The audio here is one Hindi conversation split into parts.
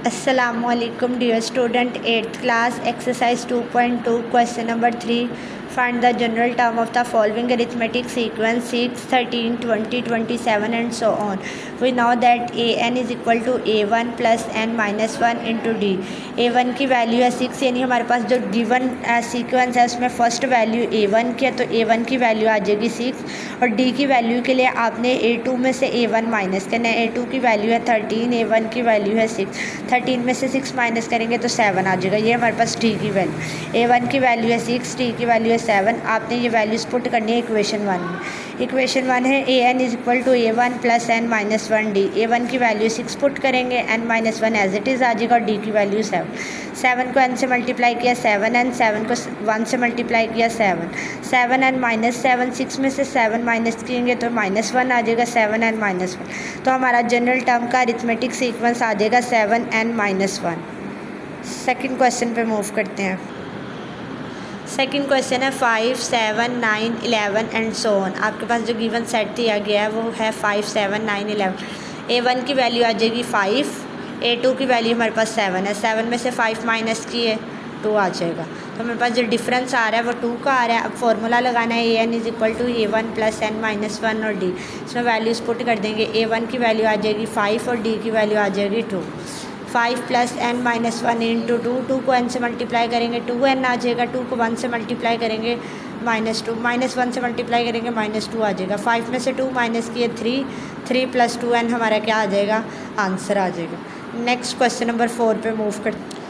Assalamualaikum dear student, 8th class exercise 2.2 question number 3. Find the general term of the following arithmetic sequence 6, 13, 20, 27 and so on. We know that an is equal to a1 plus n minus 1 into d. a1 की वैल्यू है 6, यानी हमारे पास जो गिवन सीक्वेंस है उसमें फर्स्ट वैल्यू a1 की है, तो a1 की वैल्यू आ जाएगी 6 और d की वैल्यू के लिए आपने a2 में से a1 माइनस करना है। a2 की वैल्यू है 13, a1 की वैल्यू है 6, 13 में से 6 माइनस करेंगे तो 7 आ जाएगा। ये हमारे पास डी की वैल्यू, a1 की वैल्यू है 6, डी की वैल्यू है 7। आपने ये वैल्यूज़ पुट करनी है इक्वेशन 1 में। इक्वेशन 1 है an is equal to a1 plus n minus 1 d. a1 की वैल्यू 6 पुट करेंगे, n minus 1 as it is आ जाएगा और डी की वैल्यू 7। 7 को n से मल्टीप्लाई किया 7n, 7 को 1 से मल्टीप्लाई किया 7, 7n माइनस 7, 6 में से 7 माइनस किएंगे तो -1 आ जाएगा, 7n माइनस 1। तो हमारा जनरल टर्म का अरिथमेटिक सीक्वेंस आ जाएगा 7n माइनस 1। सेकेंड क्वेश्चन पे मूव करते हैं। सेकेंड क्वेश्चन है 5, 7, 9, 11 एंड सो ऑन। आपके पास जो गिवन सेट दिया गया है वो है 5, 7, 9, 11। a1 की वैल्यू आ जाएगी 5, a2 की वैल्यू हमारे पास 7 है, 7 में से 5 माइनस किए 2 आ जाएगा। तो हमारे पास जो डिफरेंस आ रहा है वो 2 का आ रहा है। अब फॉर्मूला लगाना है an is equal to a1 plus n minus 1 और d। इसमें वैल्यूज़ पुट कर देंगे। a1 की वैल्यू आ जाएगी 5 और d की वैल्यू आ जाएगी 2। 5 प्लस n माइनस 1 इंटू 2, 2 को n से मल्टीप्लाई करेंगे 2n आ जाएगा, 2 को 1 से मल्टीप्लाई करेंगे -2, -1 से मल्टीप्लाई करेंगे -2 आ जाएगा। 5 में से 2 माइनस किए 3, 3 प्लस 2n हमारा क्या आ जाएगा, आंसर आ जाएगा। नेक्स्ट क्वेश्चन नंबर 4 पे मूव करते।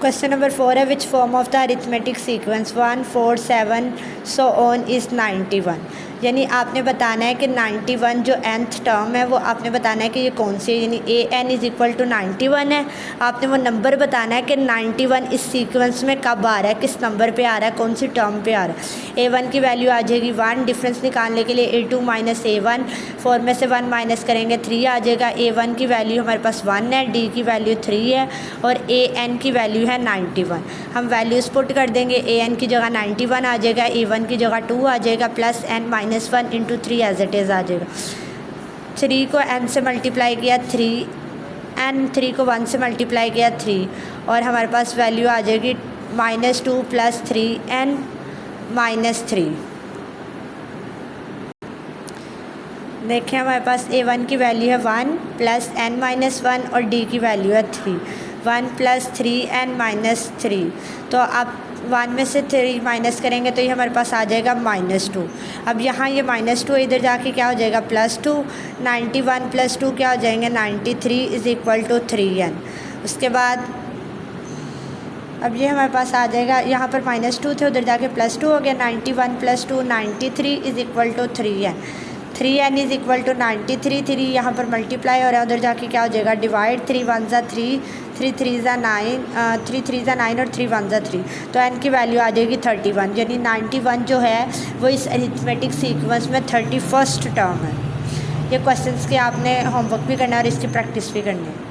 क्वेश्चन नंबर 4 है which form of the arithmetic sequence 1, 4, 7 so on is 91। यानी आपने बताना है कि 91 जो nth टर्म है वो आपने बताना है कि ये कौन सी है। यानी an इज़ इक्वल टू 91 है। आपने वो नंबर बताना है कि 91 इस सीक्वेंस में कब आ रहा है, किस नंबर पे आ रहा है, कौन सी टर्म पे आ रहा है। a1 की वैल्यू आ जाएगी 1, डिफरेंस निकालने के लिए a2 माइनस a1, 4 में से 1 माइनस करेंगे 3 आ जाएगा। a1 की वैल्यू हमारे पास 1 है, d की वैल्यू 3 है और an की वैल्यू है 91। हम वैल्यूज़ पुट कर देंगे। an की जगह 91 आ जाएगा, a1 की जगह 2 आ जाएगा, plus n minus 1 into 3 as it is आ जाएगा। 3 को n से मल्टीप्लाई किया 3n, 3 को 1 से मल्टीप्लाई किया 3 और हमारे पास वैल्यू आ जाएगी -2 प्लस 3n माइनस 3। देखें हमारे पास a1 की वैल्यू है 1 प्लस n माइनस 1 और d की वैल्यू है 3, 1 प्लस 3n माइनस 3। तो आप 1 में से 3 माइनस करेंगे तो ये हमारे पास आ जाएगा -2। अब यहाँ ये -2 इधर जाके क्या हो जाएगा +2, 91 प्लस 2 क्या हो जाएंगे 93 इज़ इक्वल टू 3n। उसके बाद अब ये हमारे पास आ जाएगा, यहाँ पर -2 थे उधर जाके +2 हो गया, 91 plus 2 93 is equal to 3n। 3n is equal to 93, 3 यहाँ पर मल्टीप्लाई हो रहा है, उधर जाके क्या हो जाएगा डिवाइड, 3 1 ज़ा 3, 3 3 ज़ा 9, 3 3 ज़ा 9 और 3 1 ज़ा 3। तो n की वैल्यू आ जाएगी 31। यानी 91 जो है वो इस अरिथमेटिक सीक्वेंस में 31st टर्म है। ये क्वेश्चंस के आपने होमवर्क भी करना है और इसकी प्रैक्टिस भी करनी है।